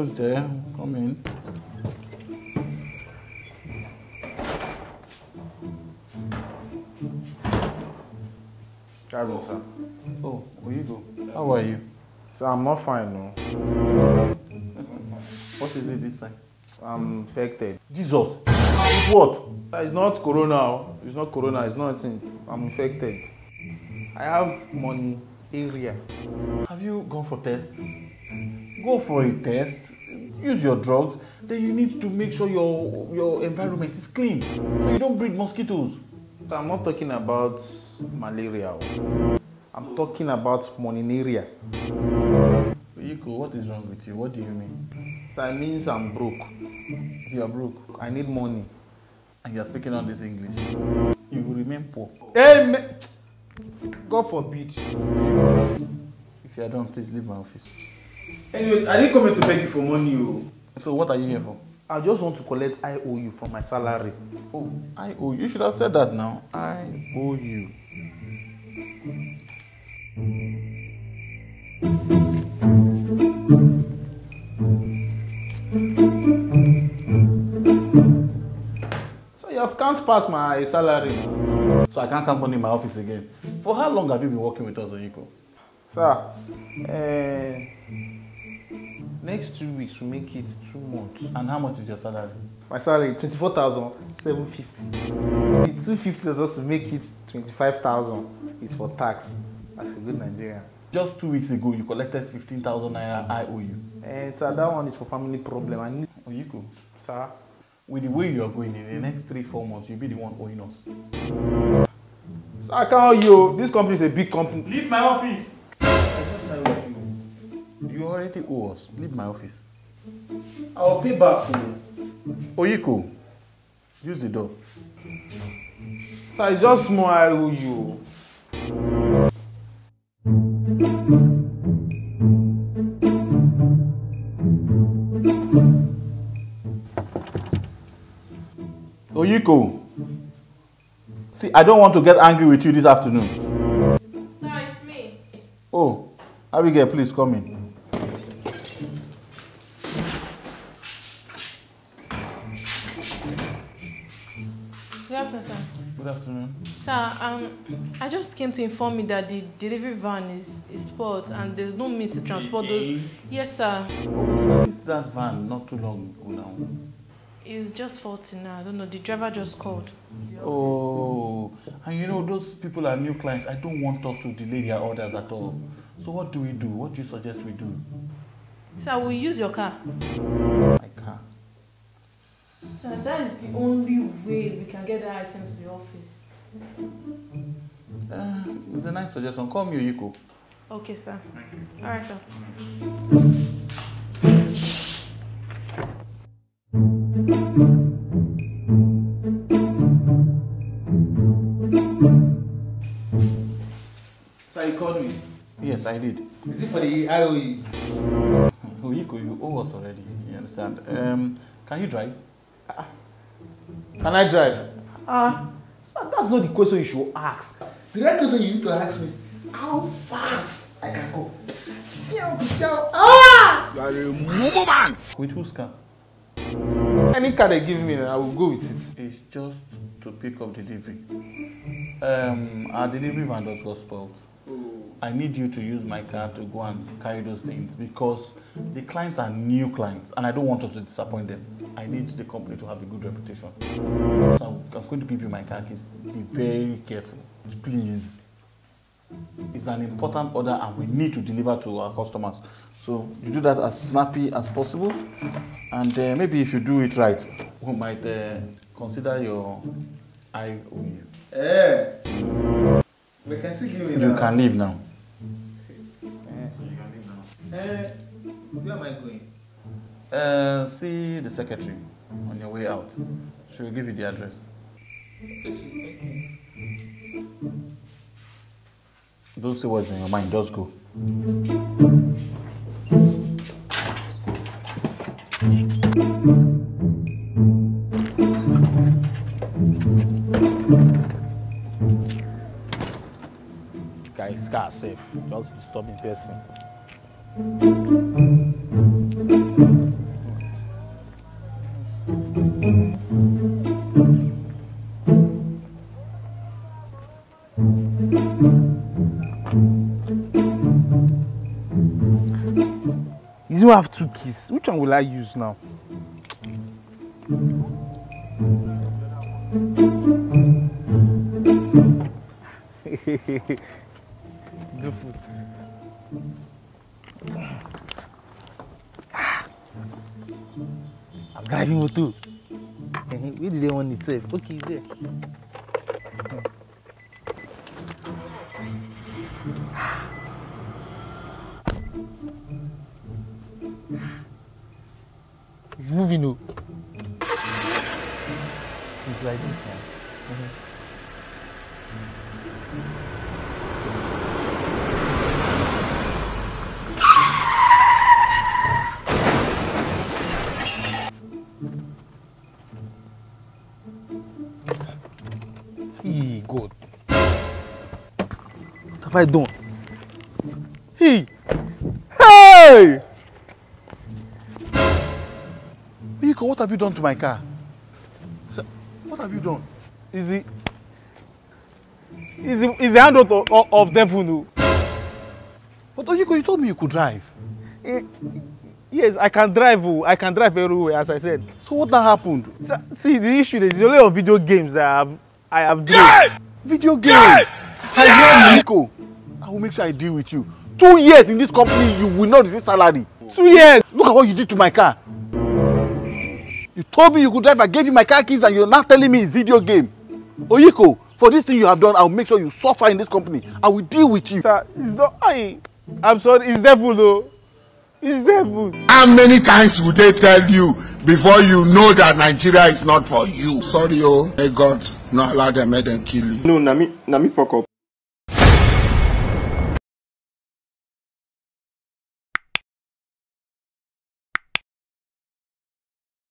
who's there. Come in. Hello, sir. Oh, where you go? How are you? Sir, I'm not fine, no. What is it this time? I'm infected. Jesus. With what? It's not corona. It's not corona. It's nothing. I'm infected. I have money area. Have you gone for tests? Go for a test. Use your drugs. Then you need to make sure your environment is clean so you don't breed mosquitoes. So I'm not talking about malaria. I'm talking about moninaria. Yiko, what is wrong with you? What do you mean? So it means I'm broke. You are broke I need money. and you are speaking on this English. You will remain poor. Amen. God forbid. If you are done, please leave my office. Anyways, I didn't come here to beg you for money. So what are you here for? I just want to collect IOU from my salary. Oh, I owe you. You should have said that now. I owe you. So you can't pass my salary. So I can't count money in my office again. For how long have you been working with us, Oyiko? Sir, next 2 weeks will make it 2 months. And how much is your salary? My salary 24,750. The 250 is just to make it 25,000 is for tax. That's a good Nigerian. Just 2 weeks ago, you collected 15,000 naira. I owe you. And sir, that one is for family problem. I need, Oyiko, sir. with the way you are going in the next 3-4 months, you'll be the one owing us. Sir, I can't owe you. This company is a big company. Leave my office. I just know what you already owe us. Leave my office. I'll pay back. Oyiko, use the door. Sir, it's just small I owe you. Oyiko, see, I don't want to get angry with you this afternoon. No, it's me. Oh, Abigail, please come in. Good afternoon, sir. Good afternoon. Sir, I just came to inform you that the delivery van is spoiled and there's no means to transport those. Yes, sir. Oh, service that van not too long ago now. It's just faulty now. I don't know. The driver just called. Oh, and you know, those people are new clients. I don't want us to delay their orders at all. So what do we do? What do you suggest we do? Sir, we'll use your car. My car. Sir, that is the only way we can get the items to the office. It's a nice suggestion. Call me Oyiko. Okay, sir. All right, sir. Sir, you called me. Yes, I did. Is it for the IOU? Oyiko, you owe us already. You understand? Can you drive? Can I drive? Sir, that's not the question you should ask. The right question you need to ask me is how fast I can go. You are a mumu man. With whose car? Any car they give me, I will go with it. It's just to pick up delivery. Our delivery van just got spoiled. I need you to use my car to go and carry those things because the clients are new clients and I don't want us to disappoint them. I need the company to have a good reputation. So I'm going to give you my car keys. Be very careful, please. It's an important order and we need to deliver to our customers. So you do that as snappy as possible and maybe if you do it right, we might consider your IOU. We can still give me You can leave now. Where am I going? See the secretary on your way out. She will give you the address. Don't say what's in your mind, just go. Guys, car safe. Just disturbing person. You don't have 2 keys. Which one will I use now? Do food. I'm driving motor. Where did they want it safe? Okay, it's here. It's moving now. It's like this now. Hey, God. What have I done? Hey! Hey! Oyiko, what have you done to my car? Sir, what have you done? Is the hand of devil? No? But Oyiko, you told me you could drive. Yes, I can drive. I can drive everywhere, as I said. So what now happened? See, the issue is only on video games that I have driven. Video game! I hear Oyiko. I will make sure I deal with you. 2 years in this company, you will not receive salary. 2 years! Look at what you did to my car. You told me you could drive, I gave you my car keys and you're now telling me it's video game. Oyiko, for this thing you have done, I will make sure you suffer in this company. I will deal with you. Sir, it's not... I'm sorry, it's devil though. It's devil. How many times would they tell you before you know that Nigeria is not for you? Sorry, oh, may God not allow them, make them kill you. No, na me fuck up.